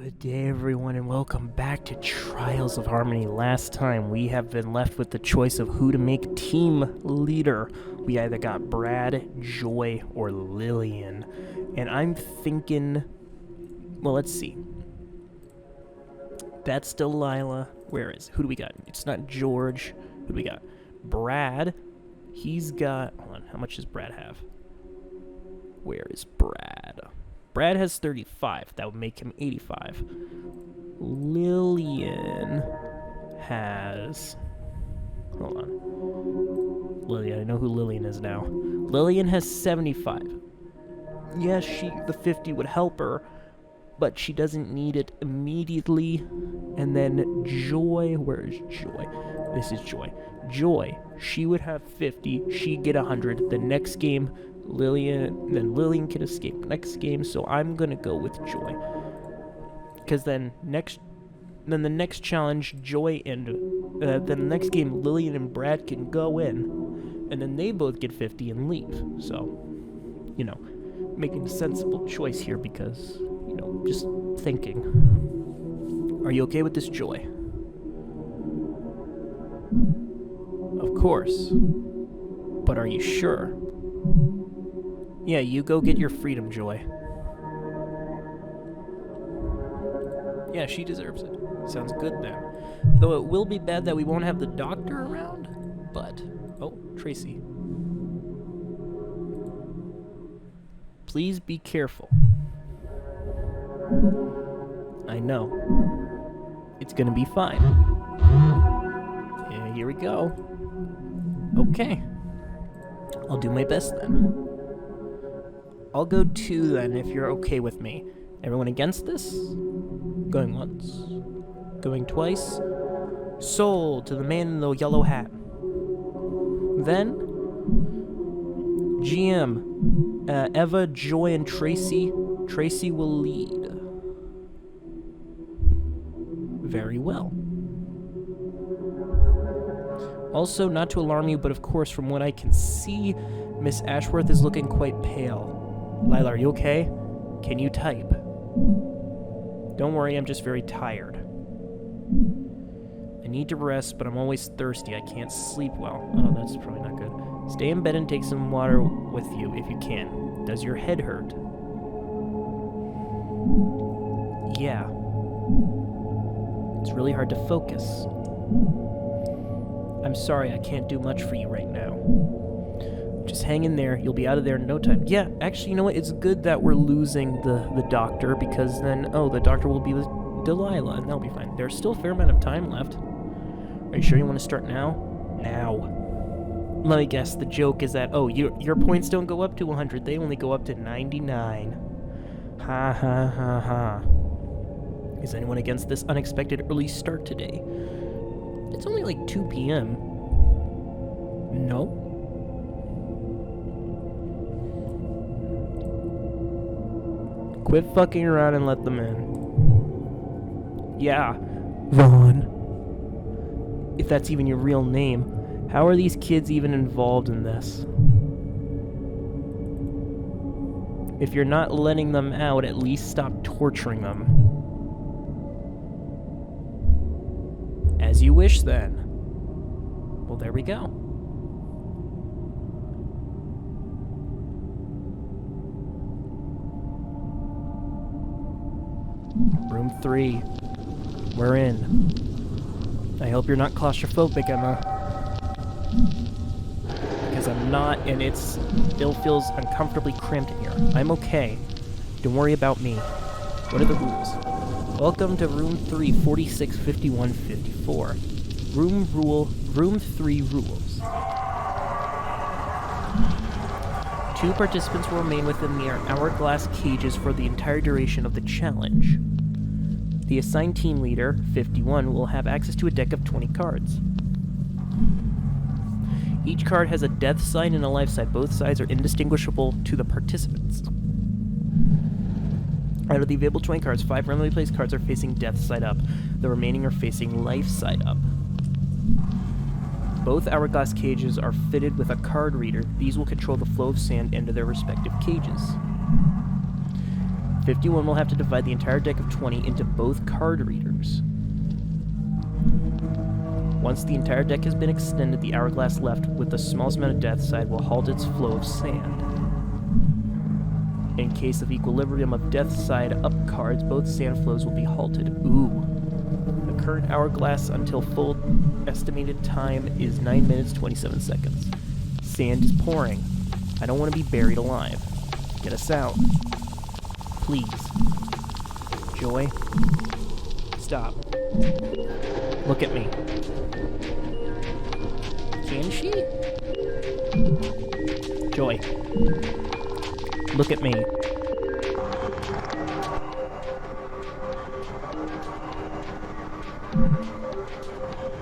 Good day, everyone, and welcome back to Trials of Harmony. Last time, we have been left with the choice of who to make team leader. We either got Brad, Joy, or Lillian. And I'm thinking... Well, let's see. That's Delilah. Who do we got? It's not George. Who do we got? Brad. He's got... Hold on, how much does Brad have? Where is Brad? Brad has 35. That would make him 85. Lillian has... Hold on. Lillian, I know who Lillian is now. Lillian has 75. Yes, the 50 would help her, but she doesn't need it immediately. And then Joy, where is Joy? This is Joy. Joy, she would have 50. She'd get 100. The next game... Lillian can escape next game, so I'm gonna go with Joy. Because then the next challenge, Joy and then the next game, Lillian and Brad can go in, and then they both get 50 and leave. So, making a sensible choice here because, just thinking. Are you okay with this, Joy? Of course. But are you sure? Yeah, you go get your freedom, Joy. Yeah, she deserves it. Sounds good then. Though it will be bad that we won't have the doctor around, but... Oh, Tracy. Please be careful. I know. It's gonna be fine. Yeah, here we go. Okay. I'll do my best then. I'll go 2 then, if you're okay with me. Everyone against this? Going once. Going twice. Sold to the man in the yellow hat. Then, GM, Eva, Joy, and Tracy. Tracy will lead. Very well. Also, not to alarm you, but of course, from what I can see, Miss Ashworth is looking quite pale. Lila, are you okay? Can you type? Don't worry, I'm just very tired. I need to rest, but I'm always thirsty. I can't sleep well. Oh, that's probably not good. Stay in bed and take some water with you if you can. Does your head hurt? Yeah. It's really hard to focus. I'm sorry, I can't do much for you right now. Just hang in there. You'll be out of there in no time. Yeah, actually, you know what? It's good that we're losing the doctor, because then, the doctor will be with Delilah, and that'll be fine. There's still a fair amount of time left. Are you sure you want to start now? Now. Let me guess. The joke is that, your points don't go up to 100. They only go up to 99. Ha ha ha ha. Is anyone against this unexpected early start today? It's only like 2 p.m. No? Quit fucking around and let them in. Yeah. Ron. If that's even your real name. How are these kids even involved in this? If you're not letting them out, at least stop torturing them. As you wish, then. Well, there we go. Room 3. We're in. I hope you're not claustrophobic, Emma. Because I'm not, and it still feels uncomfortably cramped in here. I'm okay. Don't worry about me. What are the rules? Welcome to Room 3, 46, 51, 54. Room 3 rules. 2 participants will remain within the hourglass cages for the entire duration of the challenge. The assigned team leader, 51, will have access to a deck of 20 cards. Each card has a death side and a life side. Both sides are indistinguishable to the participants. Out of the available 20 cards, 5 randomly placed cards are facing death side up. The remaining are facing life side up. Both hourglass cages are fitted with a card reader. These will control the flow of sand into their respective cages. 51 will have to divide the entire deck of 20 into both card readers. Once the entire deck has been extended, the hourglass left with the smallest amount of death side will halt its flow of sand. In case of equilibrium of death side up cards, both sand flows will be halted. Ooh. The current hourglass until full estimated time is 9 minutes 27 seconds. Sand is pouring. I don't want to be buried alive. Get us out. Please. Joy. Stop. Look at me. Can she? Joy. Look at me.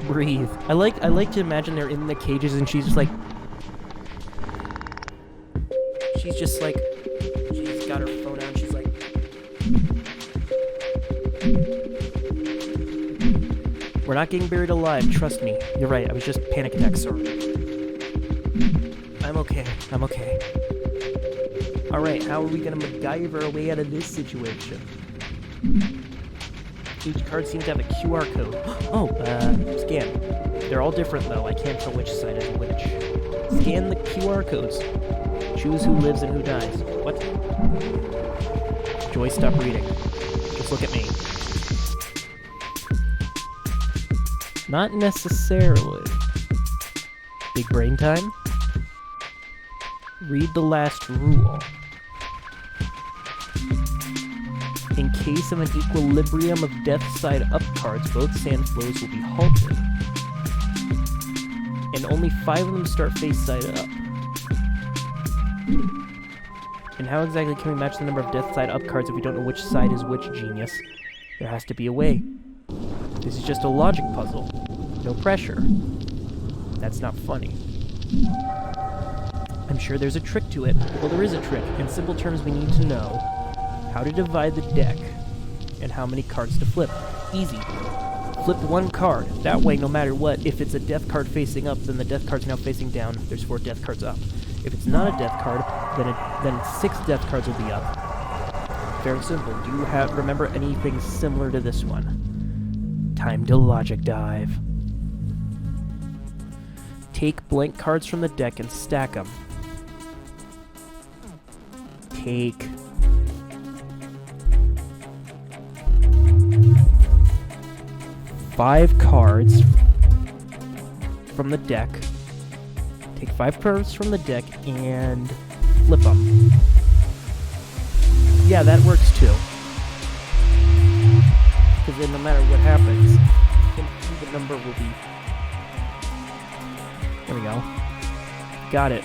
Breathe. I like to imagine they're in the cages and she's just like she's got her phone out and she's like we're not getting buried alive, trust me. You're right, I was just panic attack, sorry. I'm okay. Alright, how are we gonna MacGyver our way out of this situation? Each card seems to have a QR code. Oh, scan. They're all different though, I can't tell which side is which. Scan the QR codes. Choose who lives and who dies. What? Joy, stop reading. Just look at me. Not necessarily. Big brain time? Read the last rule. In case of an equilibrium of death side up cards, both sand flows will be halted. And only 5 of them start face side up. And how exactly can we match the number of death side up cards if we don't know which side is which, genius? There has to be a way. This is just a logic puzzle. No pressure. That's not funny. I'm sure there's a trick to it. Well, there is a trick. In simple terms, we need to know how to divide the deck and how many cards to flip. Easy. Flip 1 card. That way, no matter what, if it's a death card facing up, then the death card's now facing down. There's 4 death cards up. If it's not a death card, then 6 death cards will be up. Very simple. Do you remember anything similar to this one? Time to logic dive. Take blank cards from the deck and stack them. Take 5 cards from the deck. Take 5 cards from the deck and flip them. Yeah, that works too. Because then no matter what happens, an even number will be... There we go. Got it.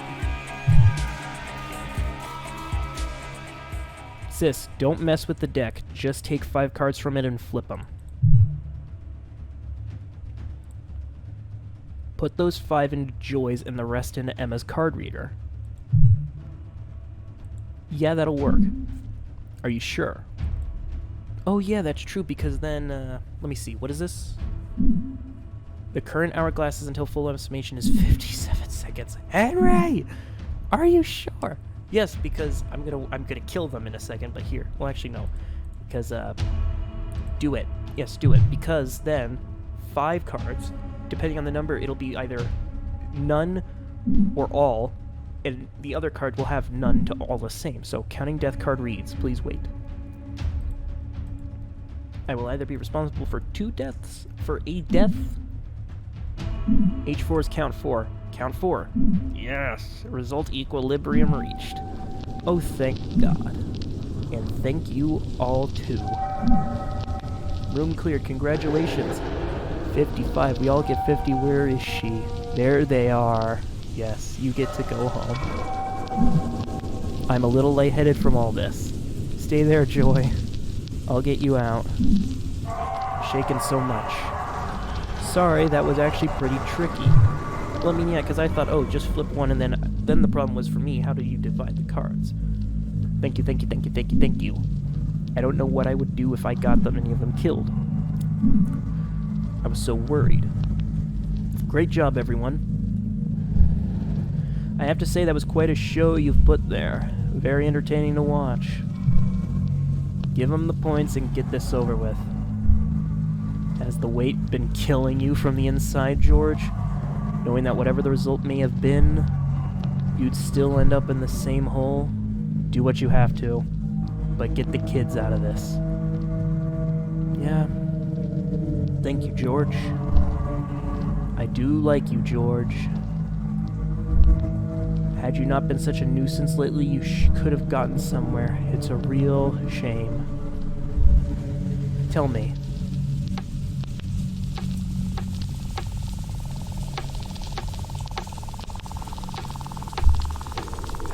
Sis, don't mess with the deck. Just take 5 cards from it and flip them. Put those 5 into Joy's and the rest into Emma's card reader. Yeah, that'll work. Are you sure? Oh yeah, that's true, because then, let me see, what is this? The current hourglass is until full estimation is 57 seconds. Henry! Are you sure? Yes, because I'm gonna kill them in a second, but here. Well, actually, no. Because, do it. Yes, do it. Because then, 5 cards, depending on the number, it'll be either none or all, and the other card will have none to all the same. So, counting death card reads. Please wait. I will either be responsible for 2 deaths, for a death. H4 is count 4. Count 4. Yes. Result equilibrium reached. Oh, thank God. And thank you all too. Room cleared. Congratulations. 55. We all get 50. Where is she? There they are. Yes, you get to go home. I'm a little lightheaded from all this. Stay there, Joy. I'll get you out. Shaking so much. Sorry, that was actually pretty tricky. Well, I mean, yeah, because I thought, oh, just flip 1, and then the problem was for me, how do you divide the cards? Thank you, thank you, thank you, thank you, thank you. I don't know what I would do if I got any of them killed. I was so worried. Great job, everyone. I have to say that was quite a show you've put there. Very entertaining to watch. Give him the points and get this over with. Has the weight been killing you from the inside, George? Knowing that whatever the result may have been, you'd still end up in the same hole? Do what you have to, but get the kids out of this. Yeah. Thank you, George. I do like you, George. Had you not been such a nuisance lately, you could have gotten somewhere. It's a real shame. Tell me.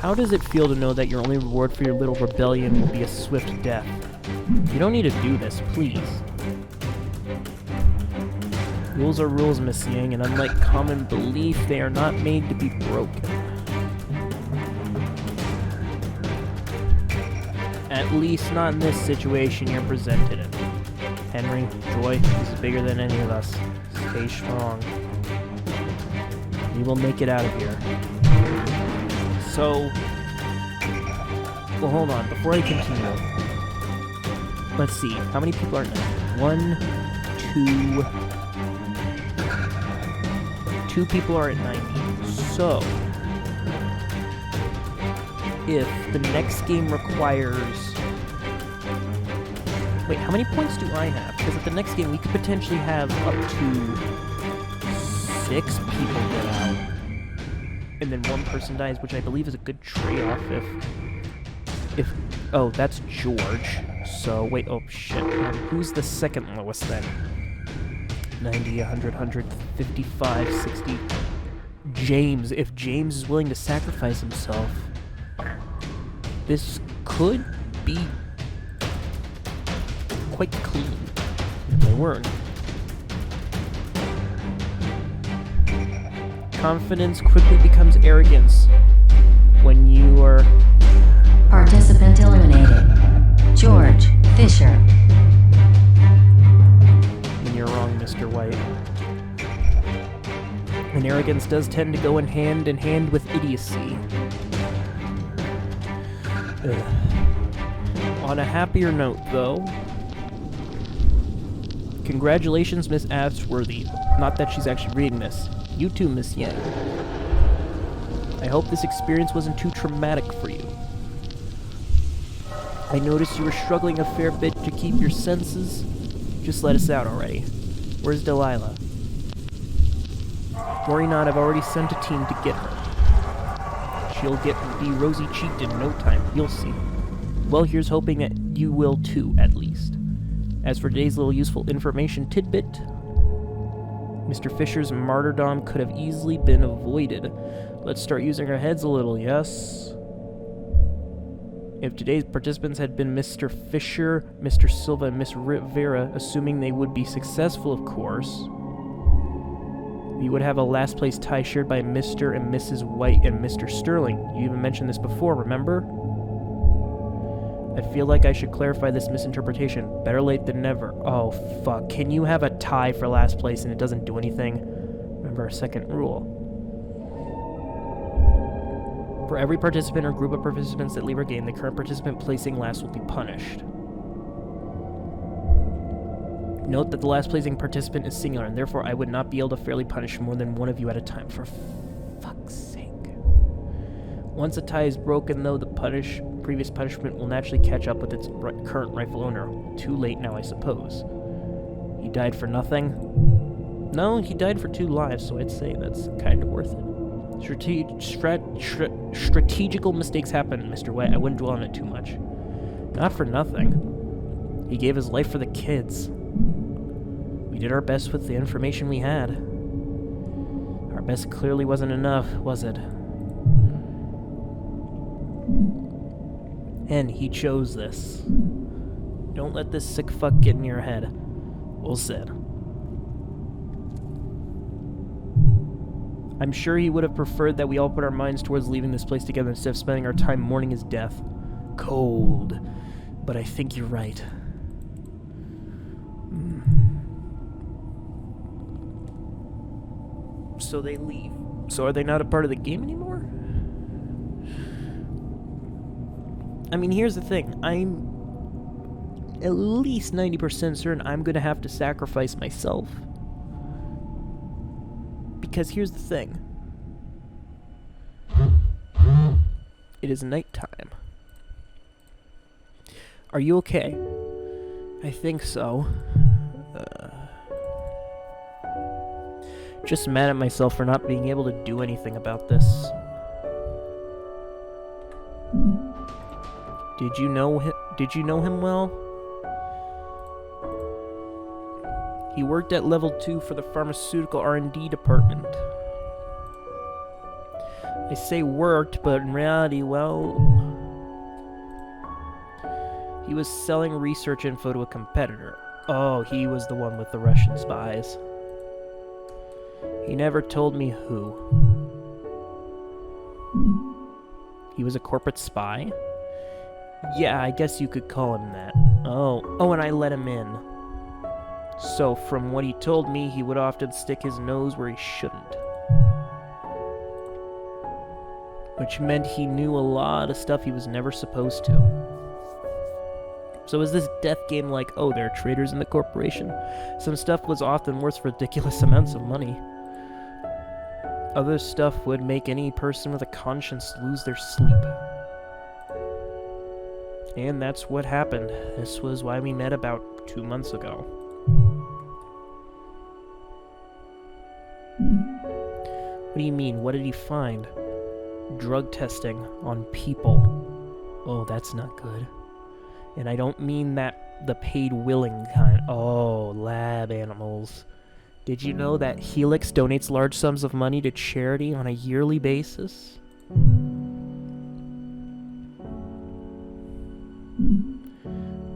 How does it feel to know that your only reward for your little rebellion will be a swift death? You don't need to do this, please. Rules are rules, Miss Yang, and unlike common belief, they are not made to be broken. At least not in this situation you're presented in. Henry, Joy, this is bigger than any of us. Stay strong. We will make it out of here. So... Well, hold on. Before I continue... Let's see. How many people are in there? 1, 2... 2 people are at 90. So... If the next game requires... Wait, how many points do I have? Because at the next game, we could potentially have up to 6 people get out. And then 1 person dies, which I believe is a good trade-off if... Oh, that's George. So, wait, oh, shit. Who's the second lowest, then? 90, 100, 155, 60... James. If James is willing to sacrifice himself... This could be quite clean, if they weren't. Confidence quickly becomes arrogance when you are... Participant eliminated. George Fisher. When you're wrong, Mr. White. And arrogance does tend to go in hand with idiocy. Ugh. On a happier note, though, congratulations, Miss Ashworthy. Not that she's actually reading this. You too, Miss Yang. I hope this experience wasn't too traumatic for you. I noticed you were struggling a fair bit to keep your senses. Just let us out already. Where's Delilah? Worry not, I've already sent a team to get her. She'll be rosy-cheeked in no time, you'll see. Well, here's hoping that you will too, at least. As for today's little useful information tidbit, Mr. Fisher's martyrdom could have easily been avoided. Let's start using our heads a little, yes? If today's participants had been Mr. Fisher, Mr. Silva, and Miss Rivera, assuming they would be successful, of course, we would have a last place tie shared by Mr. and Mrs. White and Mr. Sterling. You even mentioned this before, remember? I feel like I should clarify this misinterpretation. Better late than never. Oh, fuck. Can you have a tie for last place and it doesn't do anything? Remember our second rule. For every participant or group of participants that leave our game, the current participant placing last will be punished. Note that the last placing participant is singular, and therefore I would not be able to fairly punish more than one of you at a time, for fuck's sake. Once a tie is broken, though, the previous punishment will naturally catch up with its current rightful owner. Too late now, I suppose. He died for nothing? No, he died for 2 lives, so I'd say that's kind of worth it. Strategical mistakes happen, Mr. White. I wouldn't dwell on it too much. Not for nothing. He gave his life for the kids. We did our best with the information we had. Our best clearly wasn't enough, was it? And he chose this. Don't let this sick fuck get in your head. Well said. I'm sure he would have preferred that we all put our minds towards leaving this place together instead of spending our time mourning his death. Cold. But I think you're right. So they leave. So are they not a part of the game anymore? I mean, here's the thing. at least 90% certain I'm gonna have to sacrifice myself. Because here's the thing. It is nighttime. Are you okay? I think so. Just mad at myself for not being able to do anything about this. Did you know him well? He worked at level 2 for the pharmaceutical R&D department. I say worked, but in reality, well, he was selling research info to a competitor. Oh, he was the one with the Russian spies. He never told me who. He was a corporate spy? Yeah, I guess you could call him that. Oh, and I let him in. So, from what he told me, he would often stick his nose where he shouldn't. Which meant he knew a lot of stuff he was never supposed to. So is this death game like, oh, there are traitors in the corporation? Some stuff was often worth ridiculous amounts of money. Other stuff would make any person with a conscience lose their sleep. And that's what happened. This was why we met about 2 months ago. What do you mean? What did he find? Drug testing on people. Oh, that's not good. And I don't mean that the paid willing kind. Oh, lab animals. Did you know that Helix donates large sums of money to charity on a yearly basis?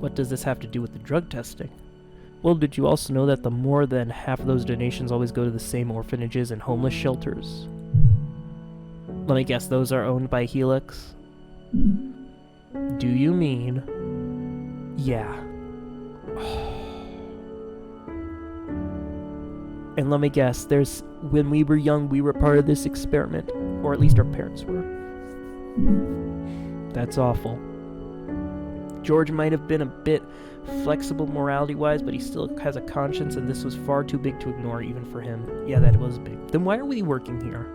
What does this have to do with the drug testing? Well, did you also know that the more than half of those donations always go to the same orphanages and homeless shelters? Let me guess, those are owned by Helix? Do you mean... Yeah. And let me guess, when we were young, we were part of this experiment. Or at least our parents were. That's awful. George might have been a bit flexible morality-wise, but he still has a conscience, and this was far too big to ignore even for him. Yeah, that was big. Then why are we working here?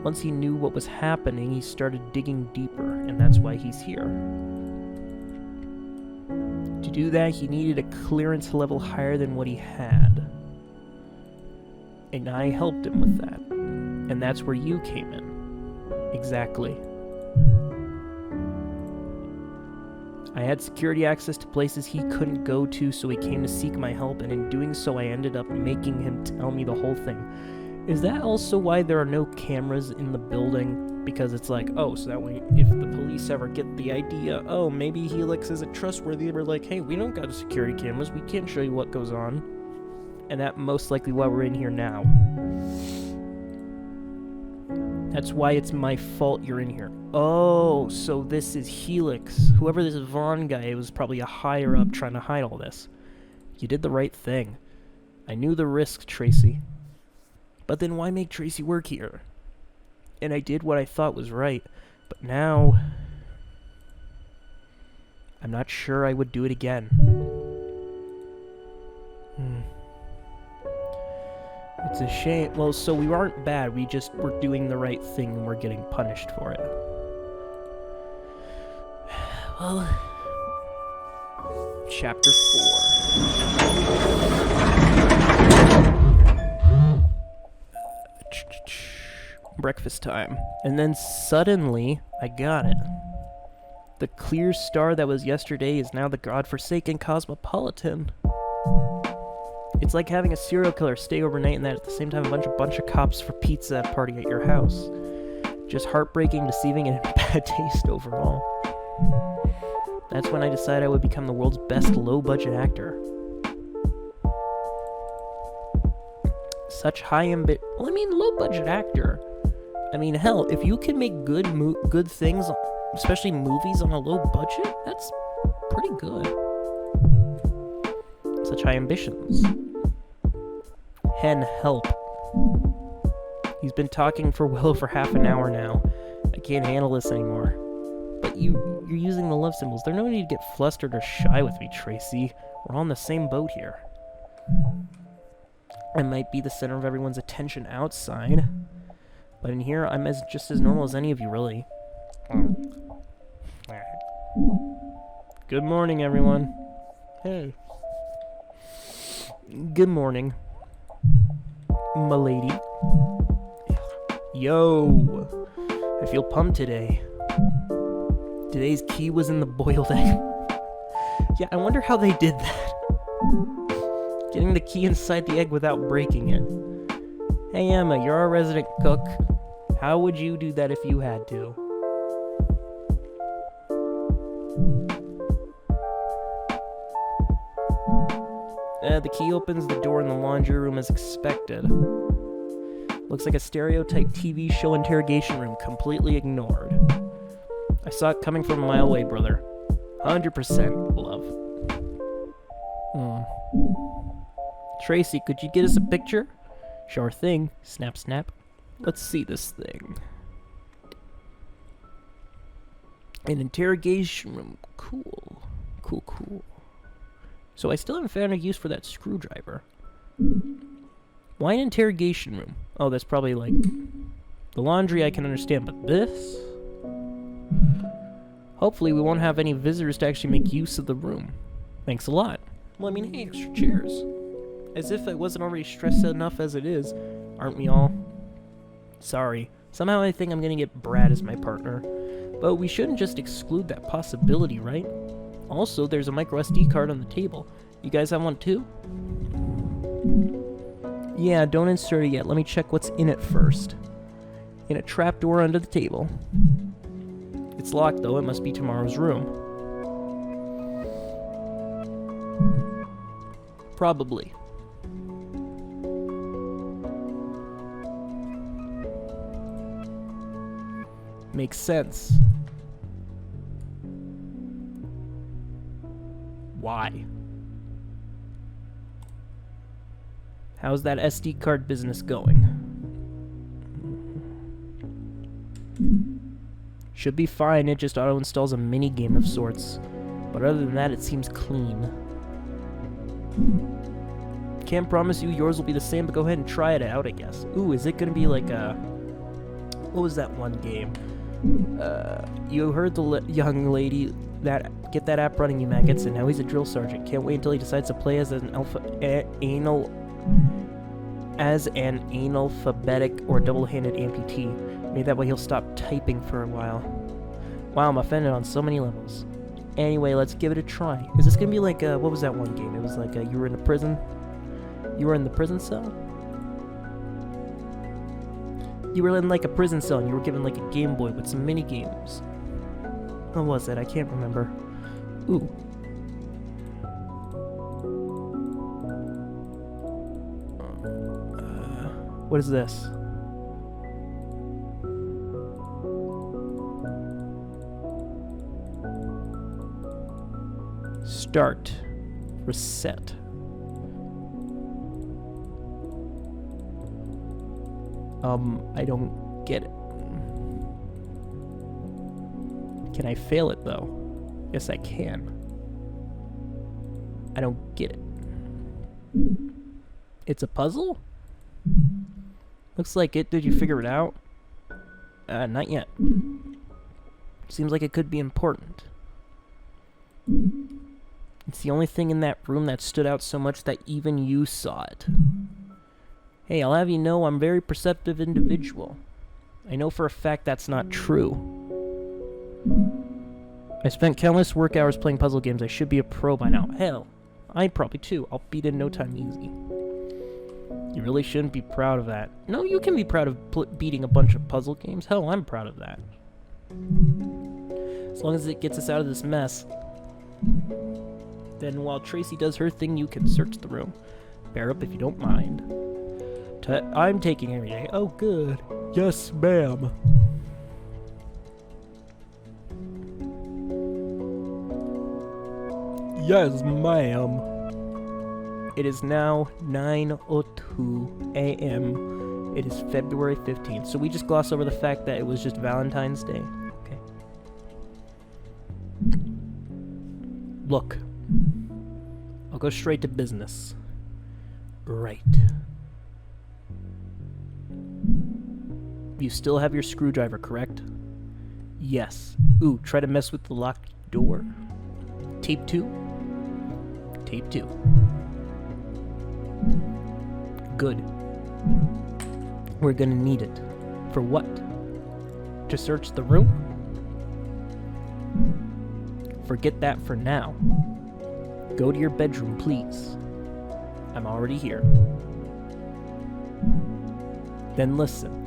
Once he knew what was happening, he started digging deeper, and that's why he's here. To do that, he needed a clearance level higher than what he had. And I helped him with that. And that's where you came in. Exactly. I had security access to places he couldn't go to, so he came to seek my help, and in doing so I ended up making him tell me the whole thing. Is that also why there are no cameras in the building? Because it's like, oh, so that way if the police ever get the idea, oh, maybe Helix isn't trustworthy, we're like, hey, we don't got security cameras, we can't show you what goes on. And that most likely why we're in here now. That's why it's my fault you're in here. Oh, so this is Helix. Whoever this Vaughn guy was probably a higher up trying to hide all this. You did the right thing. I knew the risk, Tracy. But then why make Tracy work here? And I did what I thought was right. But now... I'm not sure I would do it again. It's a shame. Well, so we aren't bad. We just were doing the right thing and we're getting punished for it. Well... Chapter 4. Breakfast time. And then suddenly, I got it. The clear star that was yesterday is now the godforsaken Cosmopolitan. It's like having a serial killer stay overnight and that at the same time a bunch of cops for pizza party at your house. Just heartbreaking, deceiving, and bad taste overall. That's when I decided I would become the world's best low-budget actor. Such high low-budget actor. I mean, hell, if you can make good things, especially movies on a low budget, that's pretty good. Such high ambitions. Hen, help. He's been talking for well over half an hour now. I can't handle this anymore. But You're using the love symbols. There's no need to get flustered or shy with me, Tracy. We're on the same boat here. I might be the center of everyone's attention outside, but in here, I'm just as normal as any of you, really. Good morning, everyone. Hey. Good morning, m'lady. Yo, I feel pumped today. Today's key was in the boiled egg. Yeah, I wonder how they did that. Getting the key inside the egg without breaking it. Hey Emma, you're our resident cook. How would you do that if you had to? The key opens the door in the laundry room as expected. Looks like a stereotype TV show interrogation room, completely ignored. I saw it coming from a mile away, brother. 100% love. Tracy, could you get us a picture? Sure thing. Snap, snap. Let's see this thing. An interrogation room. Cool. Cool, cool. So I still haven't found a use for that screwdriver. Why an interrogation room? Oh, that's probably like... The laundry I can understand, but this? Hopefully we won't have any visitors to actually make use of the room. Thanks a lot. Well, I mean, hey, extra chairs. As if I wasn't already stressed enough as it is. Aren't we all? Sorry. Somehow I think I'm gonna get Brad as my partner. But we shouldn't just exclude that possibility, right? Also, there's a micro SD card on the table. You guys have one too? Yeah, don't insert it yet. Let me check what's in it first. In a trapdoor under the table. It's locked though. It must be tomorrow's room. Probably. Makes sense. Why? How's that SD card business going? Should be fine, it just auto-installs a mini-game of sorts. But other than that, it seems clean. Can't promise you yours will be the same, but go ahead and try it out, I guess. Ooh, is it gonna be like a... What was that one game? You heard the young lady that... Get that app running, you maggots, and now he's a drill sergeant. Can't wait until he decides to play as an analphabetic or double-handed amputee. Maybe that way he'll stop typing for a while. Wow, I'm offended on so many levels. Anyway, let's give it a try. Is this gonna be like what was that one game? It was like you were in a prison? You were in the prison cell? You were in like a prison cell and you were given like a Game Boy with some mini games. What was it? I can't remember. Ooh. What is this? Start. Reset. I don't get it. Can I fail it though? Yes, I can. I don't get it. It's a puzzle? Looks like it. Did you figure it out? Not yet. Seems like it could be important. It's the only thing in that room that stood out so much that even you saw it. Hey, I'll have you know I'm a very perceptive individual. I know for a fact that's not true. I spent countless work hours playing puzzle games. I should be a pro by now. Hell, I probably too. I'll beat it in no time easy. You really shouldn't be proud of that. No, you can be proud of beating a bunch of puzzle games. Hell, I'm proud of that. As long as it gets us out of this mess. Then while Tracy does her thing, you can search the room. Bear up if you don't mind. I'm taking every day. Oh, good. Yes, ma'am. Yes, ma'am. It is now 9:02 a.m. It is February 15th. So we just gloss over the fact that it was just Valentine's Day. Okay. Look, I'll go straight to business. Right. You still have your screwdriver, correct? Yes. Ooh, try to mess with the locked door? Tape 2? Tape 2. Good. We're gonna need it. For what? To search the room? Forget that for now. Go to your bedroom, please. I'm already here. Then listen.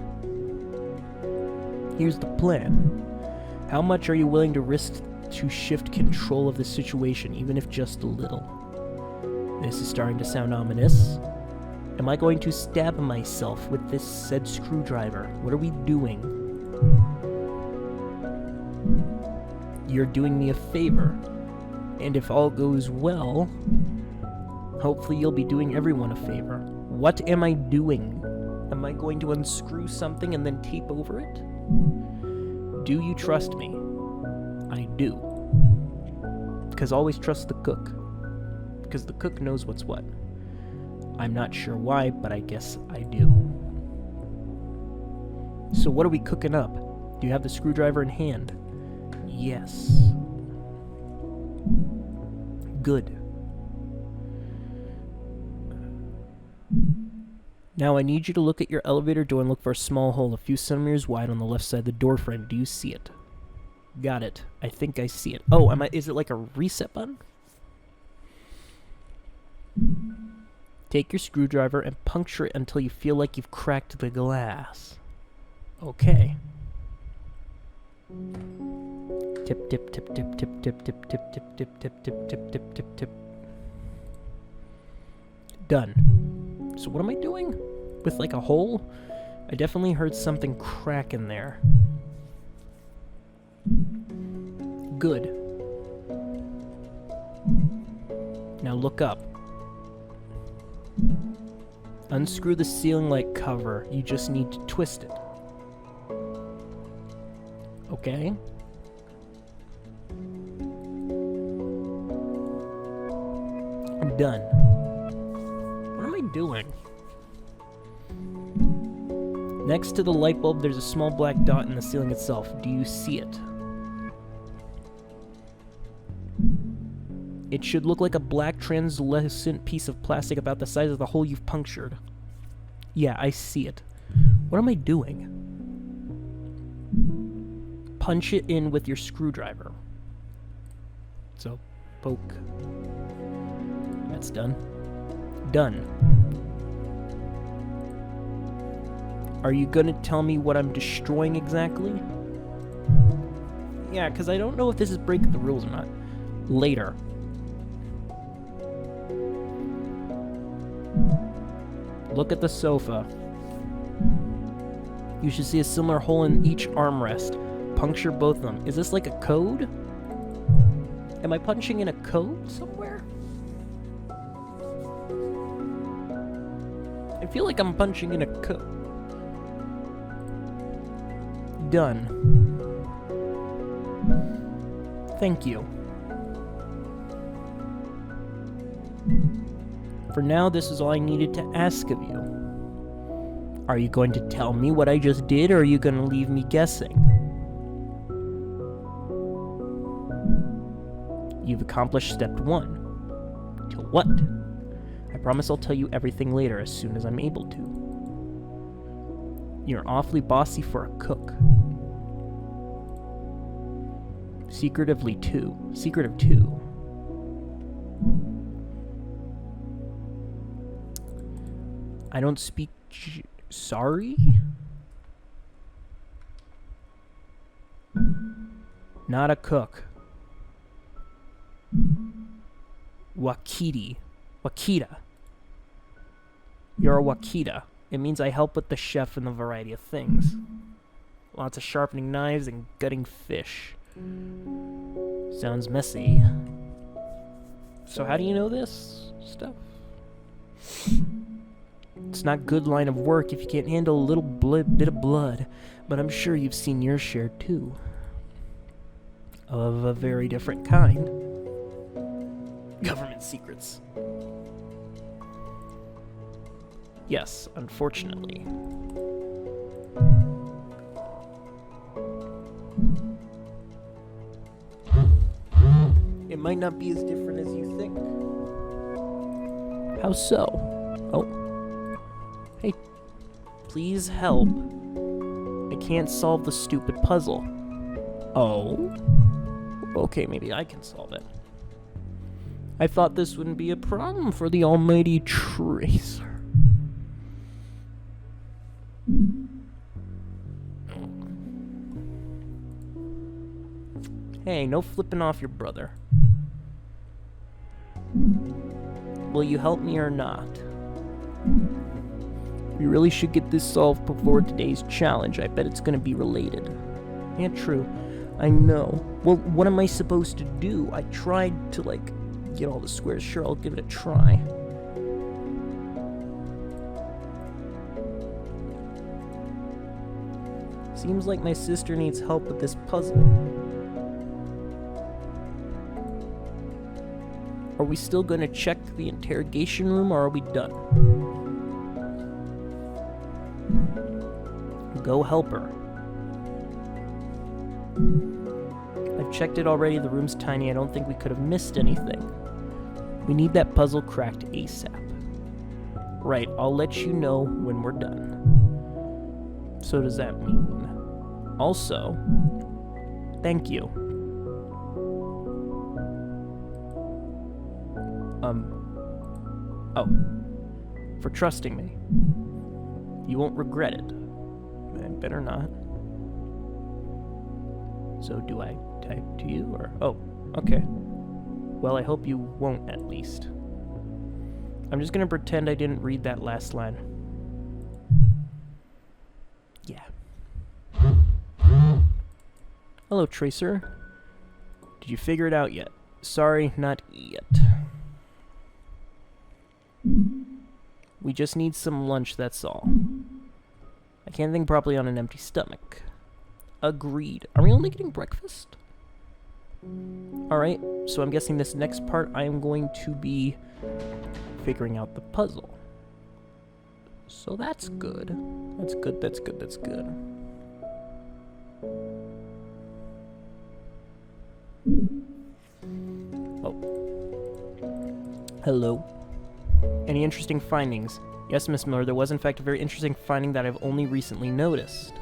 Here's the plan. How much are you willing to risk to shift control of the situation, even if just a little? This is starting to sound ominous. Am I going to stab myself with this said screwdriver? What are we doing? You're doing me a favor. And if all goes well, hopefully you'll be doing everyone a favor. What am I doing? Am I going to unscrew something and then tape over it? Do you trust me? I do. Because always trust the cook. Because the cook knows what's what. I'm not sure why, but I guess I do. So what are we cooking up? Do you have the screwdriver in hand? Yes. Good. Now I need you to look at your elevator door and look for a small hole a few centimeters wide on the left side of the door frame. Do you see it? Got it. I think I see it. Oh, is it like a reset button? Take your screwdriver and puncture it until you feel like you've cracked the glass. Okay. Tip, tip, tip, tip, tip, tip, tip, tip, tip, tip, tip, tip, tip, tip, tip, tip. Done. So what am I doing? With like a hole? I definitely heard something crack in there. Good. Now look up. Unscrew the ceiling light cover. You just need to twist it. Okay? I'm done. What am I doing? Next to the light bulb, there's a small black dot in the ceiling itself. Do you see it? It should look like a black translucent piece of plastic about the size of the hole you've punctured. Yeah, I see it. What am I doing? Punch it in with your screwdriver. So, poke. That's done. Done. Are you gonna tell me what I'm destroying exactly? Yeah, because I don't know if this is breaking the rules or not. Later. Look at the sofa. You should see a similar hole in each armrest. Puncture both of them. Is this like a code? Am I punching in a code somewhere? I feel like I'm punching in a code. Done. Thank you. For now, this is all I needed to ask of you. Are you going to tell me what I just did, or are you going to leave me guessing? You've accomplished step 1. Till what? I promise I'll tell you everything later as soon as I'm able to. You're awfully bossy for a cook. Secretive 2. I don't speak sorry? Not a cook. Wakita. You're a Wakita. It means I help with the chef in a variety of things. Lots of sharpening knives and gutting fish. Sounds messy. So how do you know this stuff? It's not good line of work if you can't handle a little bit of blood, but I'm sure you've seen your share too. Of a very different kind. government secrets. Yes, unfortunately. It might not be as different as you think. How so? Oh. Hey, please help. I can't solve the stupid puzzle. Oh? Okay, maybe I can solve it. I thought this wouldn't be a problem for the almighty Tracer. Hey, no flipping off your brother. Will you help me or not? We really should get this solved before today's challenge. I bet it's gonna be related. Yeah, true. I know. Well, what am I supposed to do? I tried to, like, get all the squares. Sure, I'll give it a try. Seems like my sister needs help with this puzzle. Are we still going to check the interrogation room, or are we done? Go help her. I've checked it already. The room's tiny. I don't think we could have missed anything. We need that puzzle cracked ASAP. Right, I'll let you know when we're done. So does that mean? Also, thank you. Oh. For trusting me. You won't regret it. I better not. So do I type to you, or... Oh, okay. Well, I hope you won't, at least. I'm just gonna pretend I didn't read that last line. Yeah. Hello, Tracer. Did you figure it out yet? Sorry, not yet. We just need some lunch, that's all. I can't think properly on an empty stomach. Agreed. Are we only getting breakfast? Alright, so I'm guessing this next part I am going to be figuring out the puzzle. So that's good. That's good, that's good, that's good. Oh. Hello. Any interesting findings? Yes, Miss Miller, there was in fact a very interesting finding that I've only recently noticed.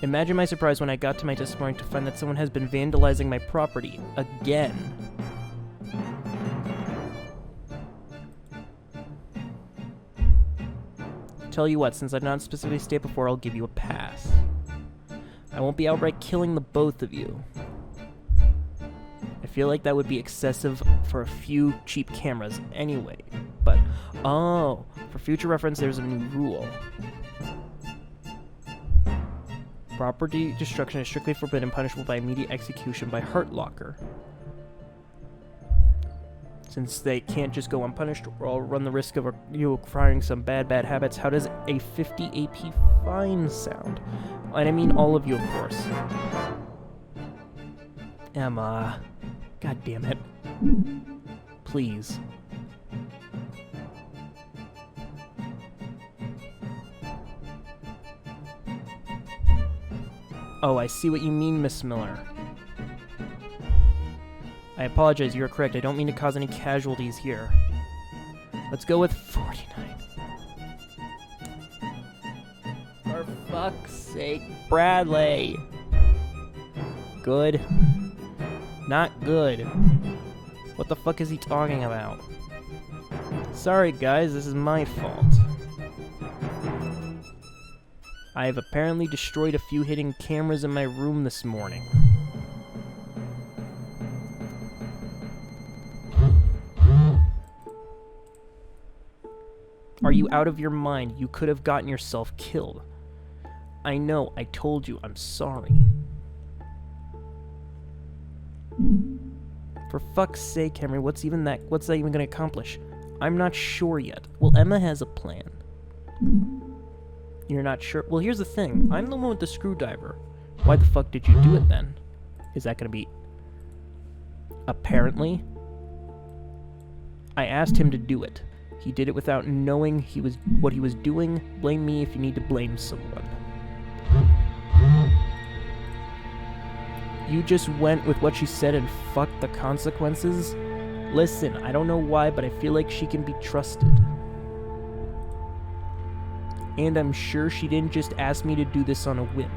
Imagine my surprise when I got to my desk this morning to find that someone has been vandalizing my property again. Tell you what, since I've not specifically stated before, I'll give you a pass. I won't be outright killing the both of you. I feel like that would be excessive for a few cheap cameras anyway, but, oh, for future reference, there's a new rule. Property destruction is strictly forbidden, punishable by immediate execution by Heart Locker. Since they can't just go unpunished or I'll run the risk of you acquiring some bad habits, how does a 50 AP fine sound? And I mean all of you, of course. Emma. God damn it. Please. Oh, I see what you mean, Miss Miller. I apologize, you're correct. I don't mean to cause any casualties here. Let's go with 49. For fuck's sake, Bradley. Good. Not good. What the fuck is he talking about? Sorry, guys, this is my fault. I have apparently destroyed a few hidden cameras in my room this morning. Are you out of your mind? You could have gotten yourself killed. I know, I told you, I'm sorry. For fuck's sake, Henry, what's that even gonna accomplish? I'm not sure yet. Well, Emma has a plan. You're not sure? Well, here's the thing. I'm the one with the screwdriver. Why the fuck did you do it then? Is that gonna be... Apparently. I asked him to do it. He did it without knowing what he was doing. Blame me if you need to blame someone. You just went with what she said and fucked the consequences? Listen, I don't know why, but I feel like she can be trusted. And I'm sure she didn't just ask me to do this on a whim.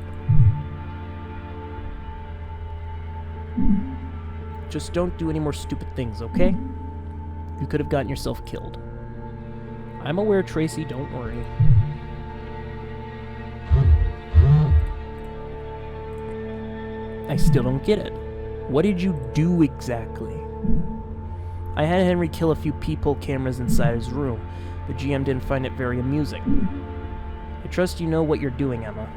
Just don't do any more stupid things, okay? You could have gotten yourself killed. I'm aware, Tracy, don't worry. I still don't get it. What did you do exactly? I had Henry kill a few peephole cameras inside his room. The GM didn't find it very amusing. I trust you know what you're doing, Emma.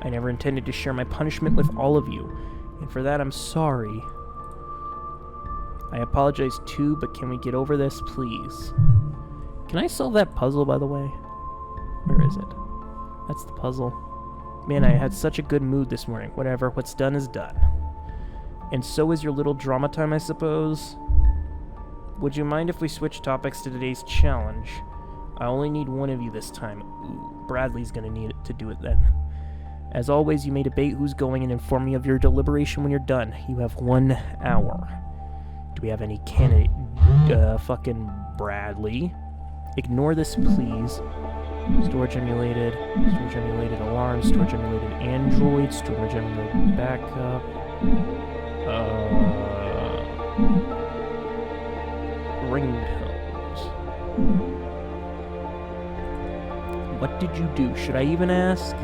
I never intended to share my punishment with all of you, and for that I'm sorry. I apologize too, but can we get over this, please? Can I solve that puzzle, by the way? Where is it? That's the puzzle. Man, I had such a good mood this morning. Whatever, what's done is done. And so is your little drama time, I suppose? Would you mind if we switch topics to today's challenge? I only need one of you this time. Ooh, Bradley's gonna need it to do it then. As always, you may debate who's going and inform me of your deliberation when you're done. You have 1 hour. Do we have any candidate? Fucking Bradley. Ignore this, please. Storage emulated alarm, storage emulated Android, storage emulated backup. Ringtones. What did you do? Should I even ask?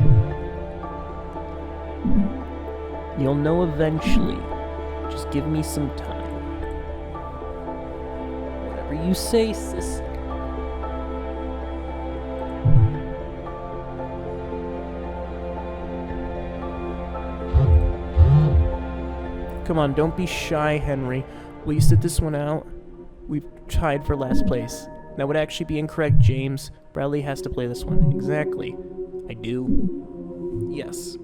You'll know eventually. Just give me some time. Whatever you say, sis. Come on, don't be shy, Henry. Will you sit this one out? We've tied for last place. That would actually be incorrect, James. Bradley has to play this one. Exactly. I do. Yes.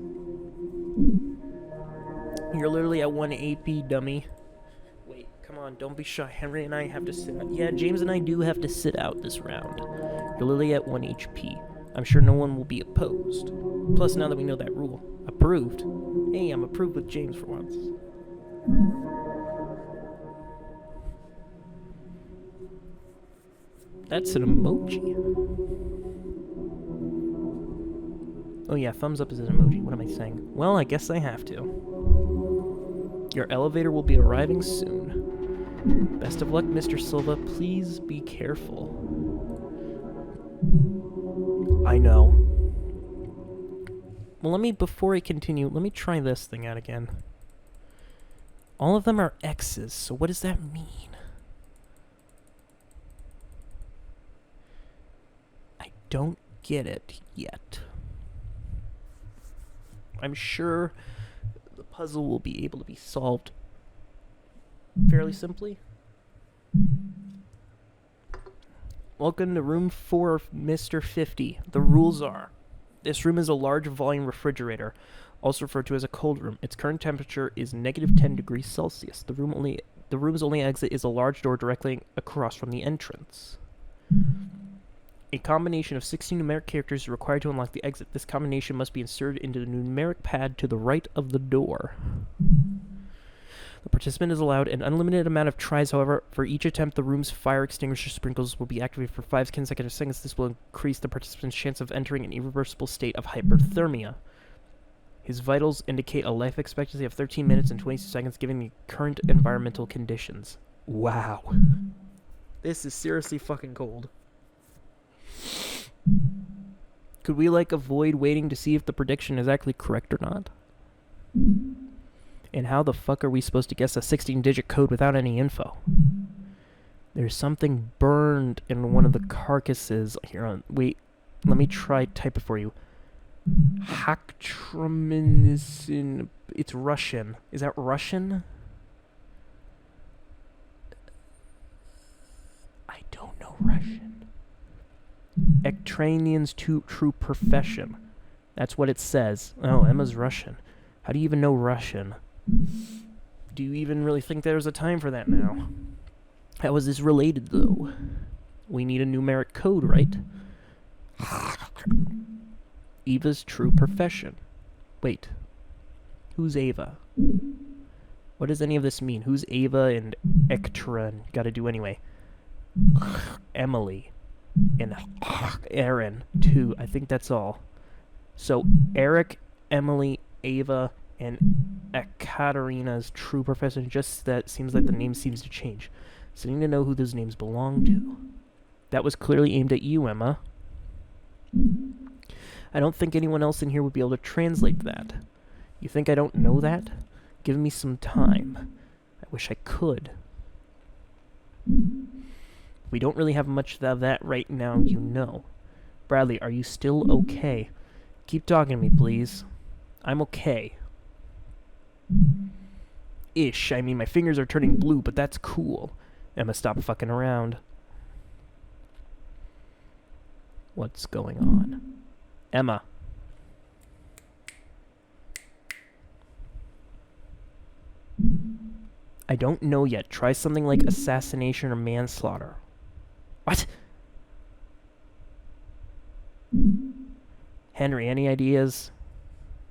You're literally at 1 AP, dummy. Wait, come on, don't be shy. Henry and I have to sit out. Yeah, James and I do have to sit out this round. You're literally at 1 HP. I'm sure no one will be opposed. Plus, now that we know that rule. Approved. Hey, I'm approved with James for once. That's an emoji. Oh yeah, thumbs up is an emoji. What am I saying? Well, I guess I have to. Your elevator will be arriving soon. Best of luck, Mr. Silva. Please be careful. I know. Well, before I continue, let me try this thing out again. All of them are X's, so what does that mean? I don't get it yet. I'm sure the puzzle will be able to be solved fairly simply. Welcome to room 4, Mr. 50. The rules are: this room is a large volume refrigerator, also referred to as a cold room. Its current temperature is -10 degrees Celsius. The room's only exit is a large door directly across from the entrance. A combination of 16 numeric characters is required to unlock the exit. This combination must be inserted into the numeric pad to the right of the door. The participant is allowed an unlimited amount of tries. However, for each attempt, the room's fire extinguisher sprinkles will be activated for 5 consecutive seconds. This will increase the participant's chance of entering an irreversible state of hyperthermia. His vitals indicate a life expectancy of 13 minutes and 22 seconds given the current environmental conditions. Wow. This is seriously fucking cold. Could we, avoid waiting to see if the prediction is actually correct or not? And how the fuck are we supposed to guess a 16-digit code without any info? There's something burned in one of the carcasses. Wait, let me try type it for you. Haktramisin. It's Russian. Is that Russian? I don't know Russian. Ectranian's true profession. That's what it says. Oh, Emma's Russian. How do you even know Russian? Do you even really think there's a time for that now? How is this related, though? We need a numeric code, right? Eva's true profession. Wait. Who's Ava? What does any of this mean? Who's Ava and Ectron gotta do anyway? Emily. And Aaron, too. I think that's all. So, Eric, Emily, Ava, and Ekaterina's true profession. Just that seems like the name seems to change. So I need to know who those names belong to. That was clearly aimed at you, Emma. I don't think anyone else in here would be able to translate that. You think I don't know that? Give me some time. I wish I could. We don't really have much of that right now, you know. Bradley, are you still okay? Keep talking to me, please. I'm okay. Ish. I mean, my fingers are turning blue, but that's cool. Emma, stop fucking around. What's going on? Emma. I don't know yet. Try something like assassination or manslaughter. What? Henry, any ideas?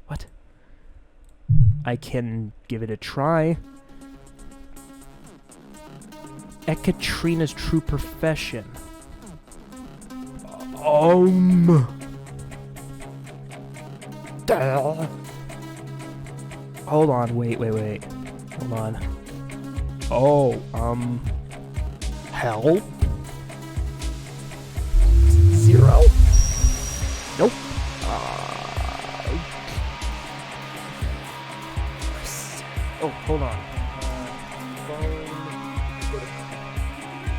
What? I can give it a try. Ekaterina's true profession. Hold on, wait. Hold on. Help? 0? Nope. Hold on. Phone.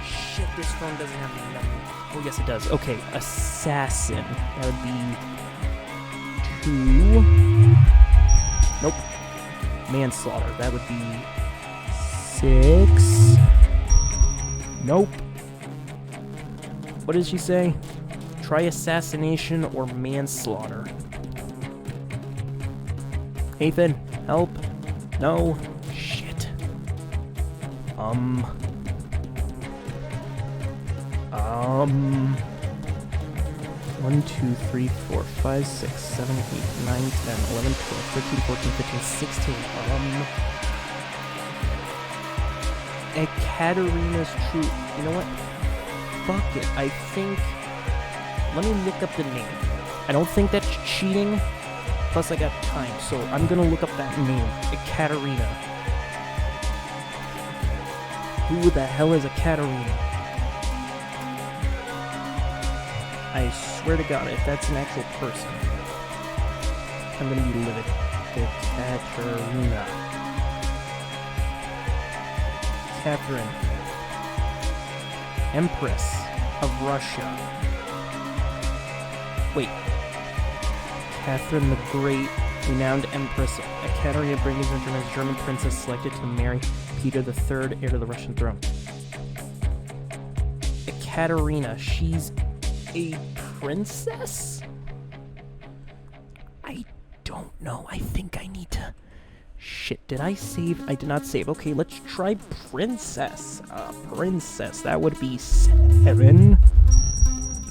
Shit, this phone doesn't have any number. Oh, yes, it does. Okay, assassin. That would be 2. Nope. Manslaughter. That would be 6. Nope. What did she say? Try assassination or manslaughter. Ethan, help. No. Shit. 1, 2, 3, 4, 5, 6, 7, 8, 9, 10, 11, 12, 13, 14, 15, 16. Ekaterina's true. You know what? Fuck it. I think. Let me look up the name. I don't think that's cheating. Plus, I got time, so I'm gonna look up that name. Ekaterina. Who the hell is Ekaterina? I swear to God, if that's an actual person, I'm gonna be livid. Ekaterina. Catherine. Empress of Russia. Wait. Catherine the Great, renowned Empress Ekaterina brings a German princess selected to marry Peter III, heir to the Russian throne. Ekaterina, she's a princess? I don't know. I think I need to... Shit, did I save? I did not save. Okay, let's try princess. Princess, that would be 7.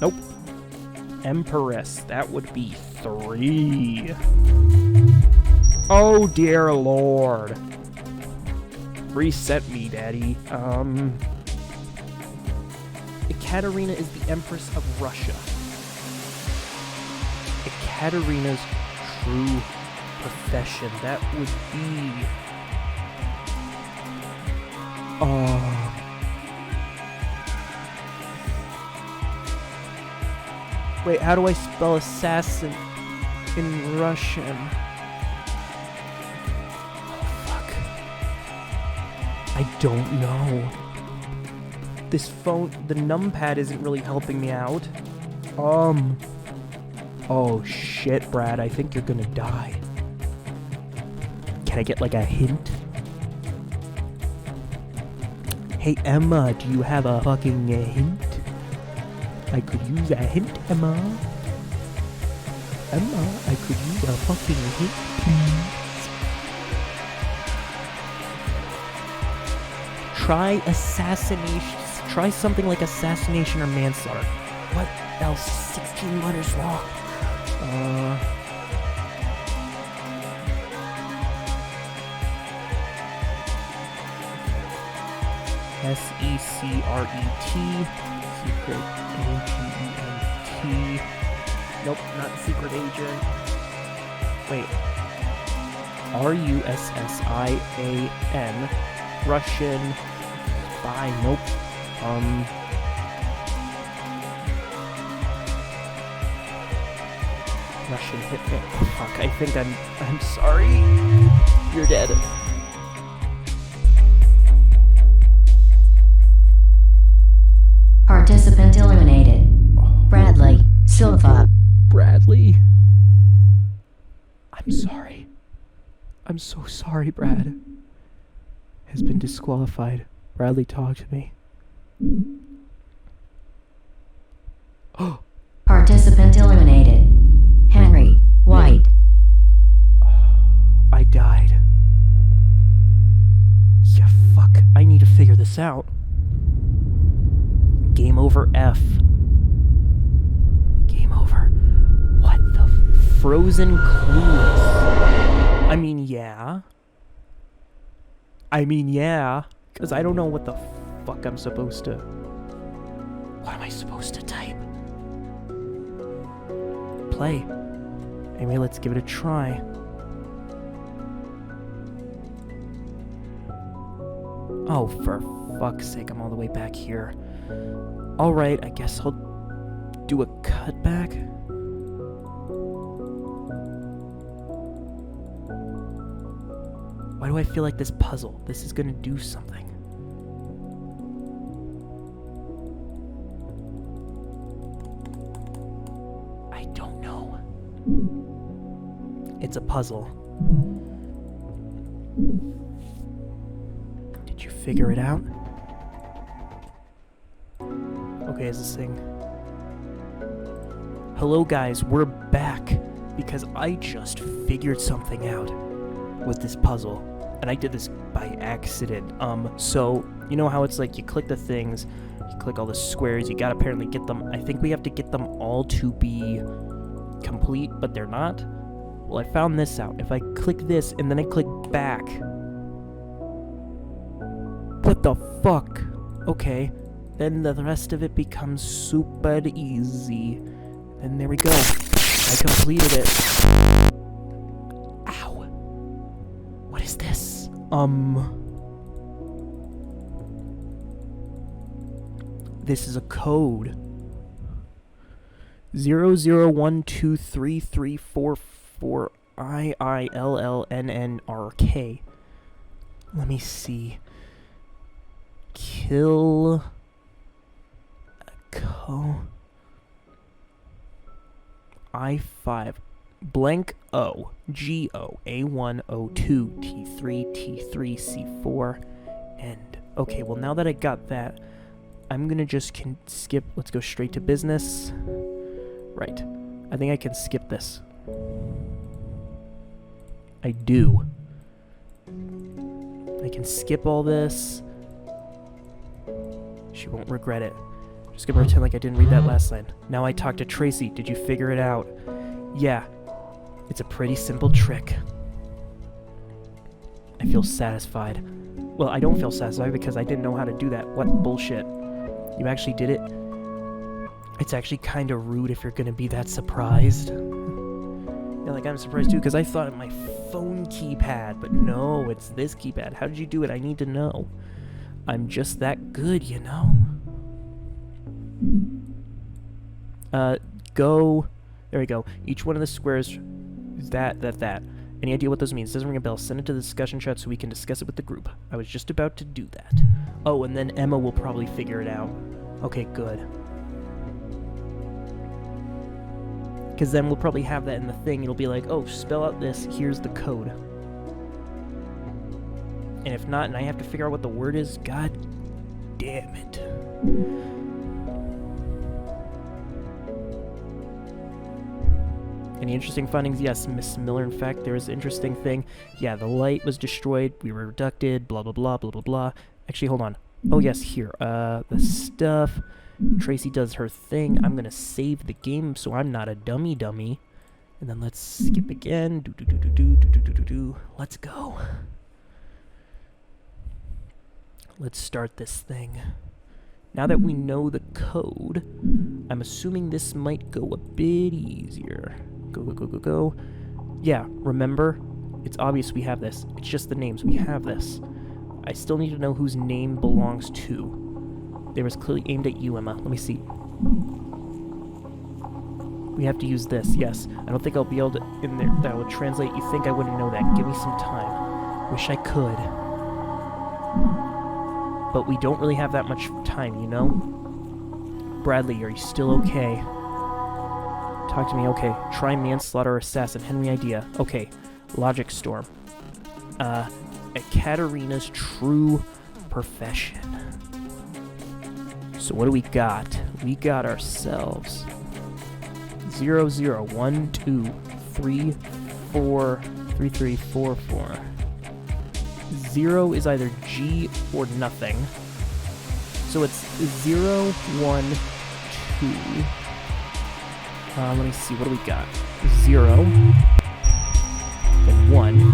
Nope. Empress, that would be 3. Oh dear Lord. Reset me, Daddy. Ekaterina is the Empress of Russia. Ekaterina's true profession, that would be... Wait, how do I spell assassin in Russian? Oh, fuck. I don't know. This phone, the numpad isn't really helping me out. Oh shit, Brad, I think you're gonna die. Can I get like a hint? Hey Emma, do you have a fucking hint? I could use a hint, Emma. Emma, I could use a fucking hint, please. Try assassination. Try something like assassination or manslaughter. What else? 16 letters long. S-E-C-R-E-T. Secret A-G-E-N-T. Nope, not secret agent. Wait. R-U-S-S-I-A-N. Russian spy. Nope. Russian hitman. Oh, fuck, I think I'm sorry. You're dead. Participant eliminated. Bradley Silva. Bradley. I'm sorry. I'm so sorry, Brad. Has been disqualified. Bradley, talk to me. Participant eliminated. Henry White. I died. Yeah, fuck. I need to figure this out. Game over F. Game over. What the frozen clueless? I mean, yeah. Because I don't know what the fuck I'm supposed to... What am I supposed to type? Play. Anyway, let's give it a try. Oh, for fuck's sake, I'm all the way back here. Alright, I guess I'll do a cutback. Why do I feel like this puzzle? This is gonna do something. I don't know. It's a puzzle. Did you figure it out? Okay, is this thing... Hello guys, we're back because I just figured something out with this puzzle. And I did this by accident. So, you know how it's like you click the things, you click all the squares, you gotta apparently get them. I think we have to get them all to be complete, but they're not. Well, I found this out. If I click this and then I click back... What the fuck? Okay. Then the rest of it becomes super easy. And there we go. I completed it. Ow. What is this? This is a code. 00123344IILLNNRK. Let me see. Kill... I5 blank O GO A1 O2 T3 T3 C4 end. Okay, well now that I got that, I'm gonna just skip. Let's go straight to business. Right. I think I can skip this. I do. I can skip all this. She won't regret it. Just gonna pretend like I didn't read that last line. Now I talk to Tracy. Did you figure it out? Yeah. It's a pretty simple trick. I feel satisfied. Well, I don't feel satisfied because I didn't know how to do that. What bullshit. You actually did it? It's actually kind of rude if you're gonna be that surprised. Yeah, like I'm surprised too because I thought it my phone keypad, but no, it's this keypad. How did you do it? I need to know. I'm just that good, you know? Go. There we go. Each one of the squares is that. Any idea what those means? Doesn't ring a bell. Send it to the discussion chat so we can discuss it with the group. I was just about to do that. Oh, and then Emma will probably figure it out. Okay, good. Because then we'll probably have that in the thing. It'll be like, oh, spell out this. Here's the code. And if not, and I have to figure out what the word is, god damn it. Any interesting findings? Yes, Miss Miller. In fact, there was an interesting thing. Yeah, the light was destroyed. We were abducted. Blah, blah, blah, blah, blah, blah. Actually, hold on. Oh, yes, here. The stuff. Tracy does her thing. I'm gonna save the game so I'm not a dummy. And then let's skip again. Let's go. Let's start this thing. Now that we know the code, I'm assuming this might go a bit easier. Go. Yeah, remember? It's obvious we have this. It's just the names. We have this. I still need to know whose name belongs to. They was clearly aimed at you, Emma. Let me see. We have to use this, yes. I don't think I'll be able to... in there, that will translate. You think I wouldn't know that. Give me some time. Wish I could. But we don't really have that much time, you know? Bradley, are you still okay? Talk to me, okay. Try manslaughter, assassin, Henry idea. Okay. Logic storm. Ekaterina's true profession. So what do we got? We got ourselves 0, 0, 1, 2, 3, 4, 3, 3, 4, 4. 0 is either G or nothing. So it's 0, 1, 2. Let me see, what do we got? 0 and 1.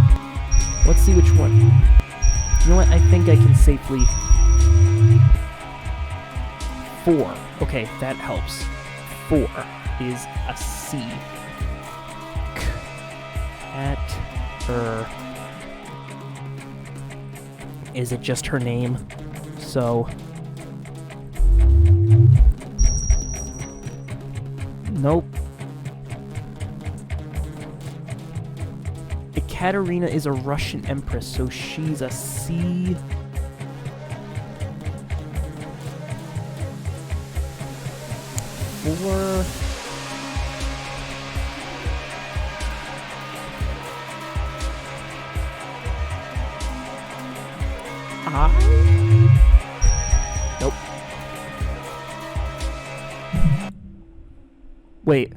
Let's see which one. You know what? I think I can safely... 4. Okay, that helps. 4 is a C. At her. Is it just her name? So... Nope. Ekaterina is a Russian empress, so she's a C. Or... Nope. Wait.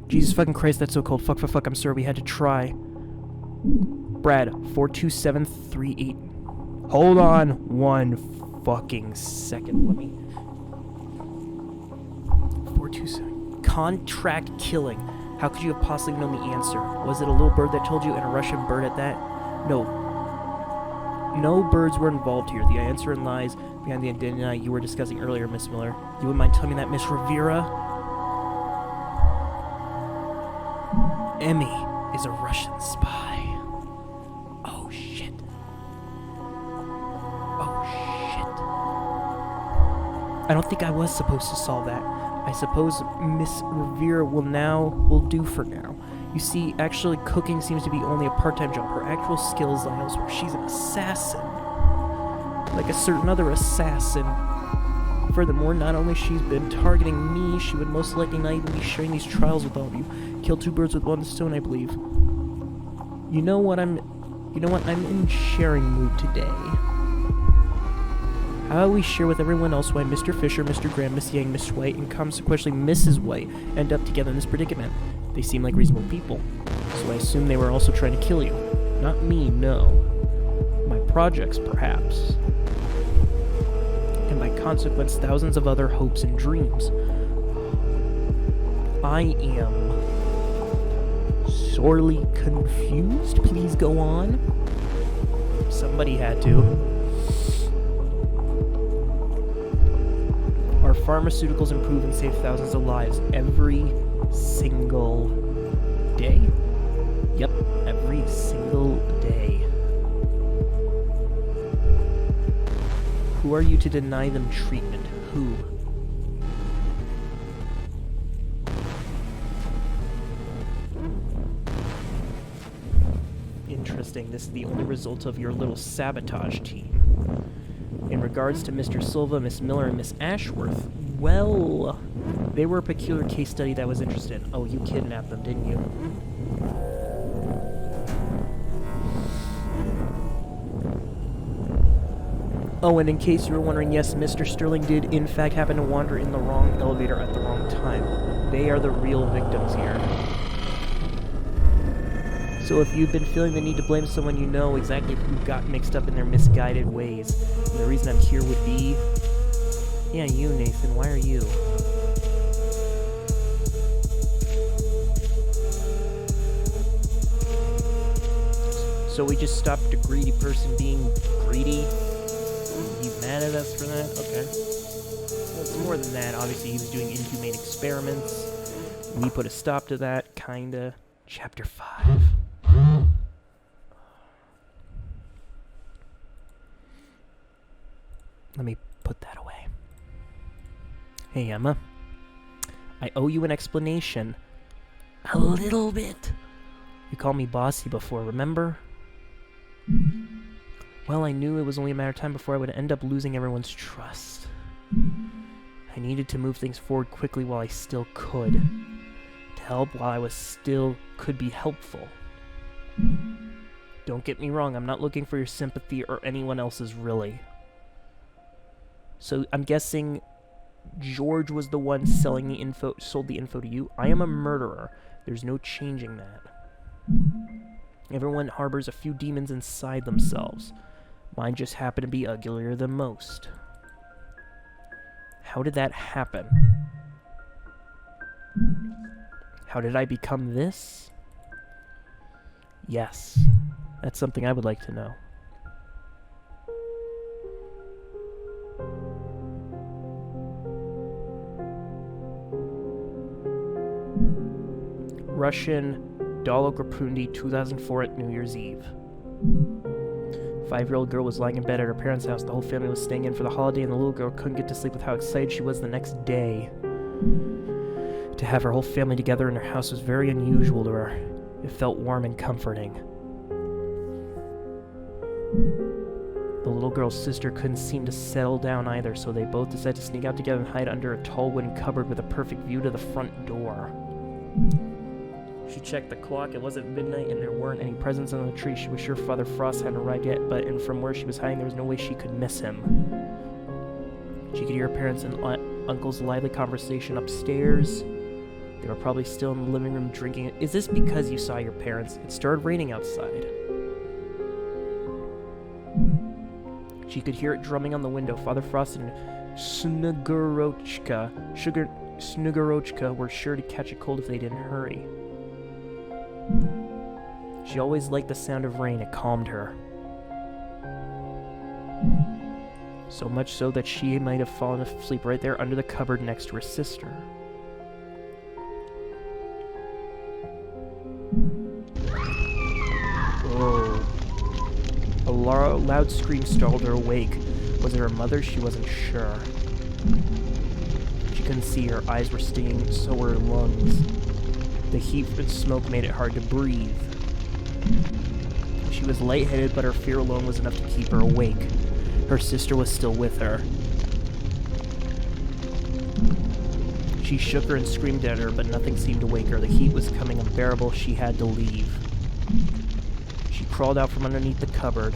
Jesus fucking Christ, that's so cold. Fuck, I'm sorry, we had to try. Brad, 42738. Hold on one fucking second. Let me... 427... Contract killing. How could you have possibly known the answer? Was it a little bird that told you, and a Russian bird at that? No. No birds were involved here. The answer lies behind the identity you were discussing earlier, Miss Miller. You wouldn't mind telling me that, Miss Rivera? Emmy is a Russian spy. Oh, shit. Oh, shit. I don't think I was supposed to solve that. I suppose Miss Rivera will do for now. You see, actually, cooking seems to be only a part-time job. Her actual skills lie elsewhere. She's an assassin. Like a certain other assassin. Furthermore, not only she's been targeting me, she would most likely not even be sharing these trials with all of you. Kill two birds with one stone, I believe. You know what, I'm in sharing mood today. How about we share with everyone else why Mr. Fisher, Mr. Graham, Miss Yang, Miss White, and consequently Mrs. White end up together in this predicament? They seem like reasonable people, so I assume they were also trying to kill you. Not me, no. My projects, perhaps. And by consequence, thousands of other hopes and dreams. I am sorely confused. Please go on. Somebody had to. Our pharmaceuticals improve and save thousands of lives every single day. Yep, every single day. Who are you to deny them treatment? Who? Interesting. This is the only result of your little sabotage team. In regards to Mr. Silva, Miss Miller, and Miss Ashworth, well, they were a peculiar case study that was interested. Oh, you kidnapped them, didn't you? Oh, and in case you were wondering, yes, Mr. Sterling did in fact happen to wander in the wrong elevator at the wrong time. They are the real victims here. So if you've been feeling the need to blame someone, you know exactly who got mixed up in their misguided ways. And the reason I'm here would be... Yeah, you, Nathan. Why are you? So we just stopped a greedy person being greedy? You mad at us for that? Okay. Well, it's more than that. Obviously, he was doing inhumane experiments. We put a stop to that, kinda. Chapter 5. Let me put that away. Hey, Emma. I owe you an explanation. A little bit. You called me bossy before, remember? Well, I knew it was only a matter of time before I would end up losing everyone's trust. I needed to move things forward quickly while I still could. To help while I still could be helpful. Don't get me wrong, I'm not looking for your sympathy or anyone else's, really. So I'm guessing George was the one selling the info, sold the info to you. I am a murderer. There's no changing that. Everyone harbors a few demons inside themselves. Mine just happen to be uglier than most. How did that happen? How did I become this? Yes, that's something I would like to know. Russian Dolograpundi 2004 at New Year's Eve. 5-year-old girl was lying in bed at her parents' house. The whole family was staying in for the holiday, and the little girl couldn't get to sleep with how excited she was the next day. To have her whole family together in her house was very unusual to her. It felt warm and comforting. The little girl's sister couldn't seem to settle down either, so they both decided to sneak out together and hide under a tall wooden cupboard with a perfect view to the front door. She checked the clock. It wasn't midnight, and there weren't any presents on the tree. She was sure Father Frost hadn't arrived yet, and from where she was hiding, there was no way she could miss him. She could hear her parents and uncle's lively conversation upstairs. They were probably still in the living room drinking. Is this because you saw your parents? It started raining outside. She could hear it drumming on the window. Father Frost and Snugorochka were sure to catch a cold if they didn't hurry. She always liked the sound of rain. It calmed her. So much so that she might have fallen asleep right there under the cupboard next to her sister. Whoa. A loud scream startled her awake. Was it her mother? She wasn't sure. She couldn't see. Her eyes were stinging, so were her lungs. The heat and smoke made it hard to breathe. She was lightheaded, but her fear alone was enough to keep her awake. Her sister was still with her. She shook her and screamed at her, but nothing seemed to wake her. The heat was becoming unbearable. She had to leave. She crawled out from underneath the cupboard.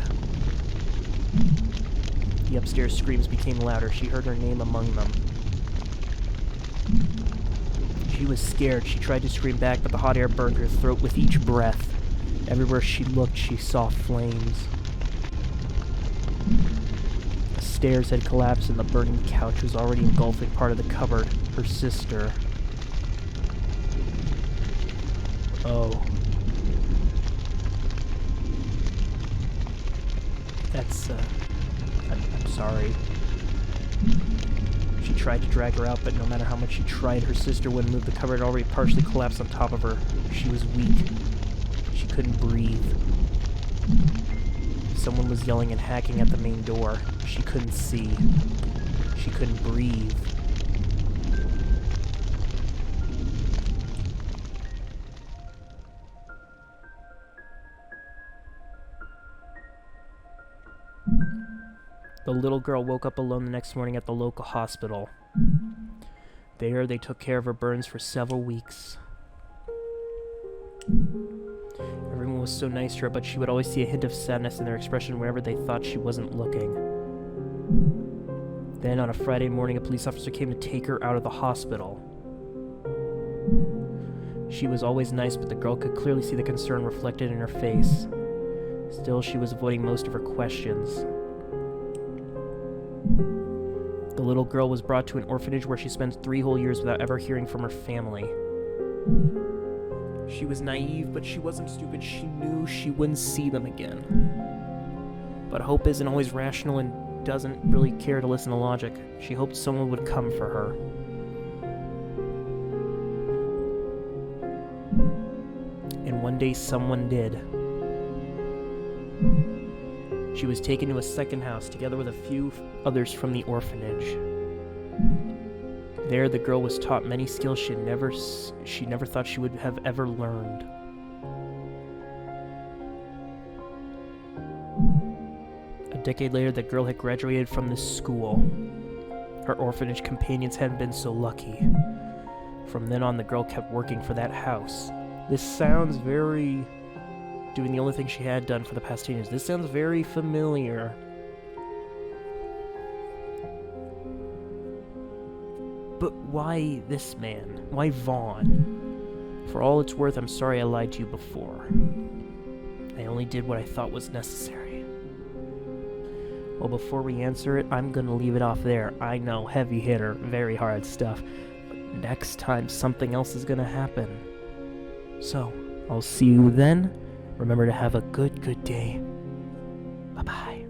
The upstairs screams became louder. She heard her name among them. She was scared. She tried to scream back, but the hot air burned her throat with each breath. Everywhere she looked, she saw flames. The stairs had collapsed, and the burning couch was already engulfing part of the cupboard. Her sister. Oh. That's, I'm sorry. She tried to drag her out, but no matter how much she tried, her sister wouldn't move. The cupboard had already partially collapsed on top of her. She was weak. She couldn't breathe. Someone was yelling and hacking at the main door. She couldn't see. She couldn't breathe. The little girl woke up alone the next morning at the local hospital. There, they took care of her burns for several weeks. Everyone was so nice to her, but she would always see a hint of sadness in their expression whenever they thought she wasn't looking. Then, on a Friday morning, a police officer came to take her out of the hospital. She was always nice, but the girl could clearly see the concern reflected in her face. Still, she was avoiding most of her questions. The little girl was brought to an orphanage where she spent 3 whole years without ever hearing from her family. She was naive, but she wasn't stupid. She knew she wouldn't see them again. But Hope isn't always rational and doesn't really care to listen to logic. She hoped someone would come for her. And one day someone did. She was taken to a second house together with a few others from the orphanage. There, the girl was taught many skills she never thought she would have ever learned. A decade later, the girl had graduated from this school. Her orphanage companions hadn't been so lucky. From then on, the girl kept working for that house. This sounds very... doing the only thing she had done for the past 10 years. This sounds very familiar. But why this man? Why Vaughn? For all it's worth, I'm sorry I lied to you before. I only did what I thought was necessary. Well, before we answer it, I'm gonna leave it off there. I know, heavy hitter, very hard stuff. But next time, something else is gonna happen. So, I'll see you then. Remember to have a good day. Bye-bye.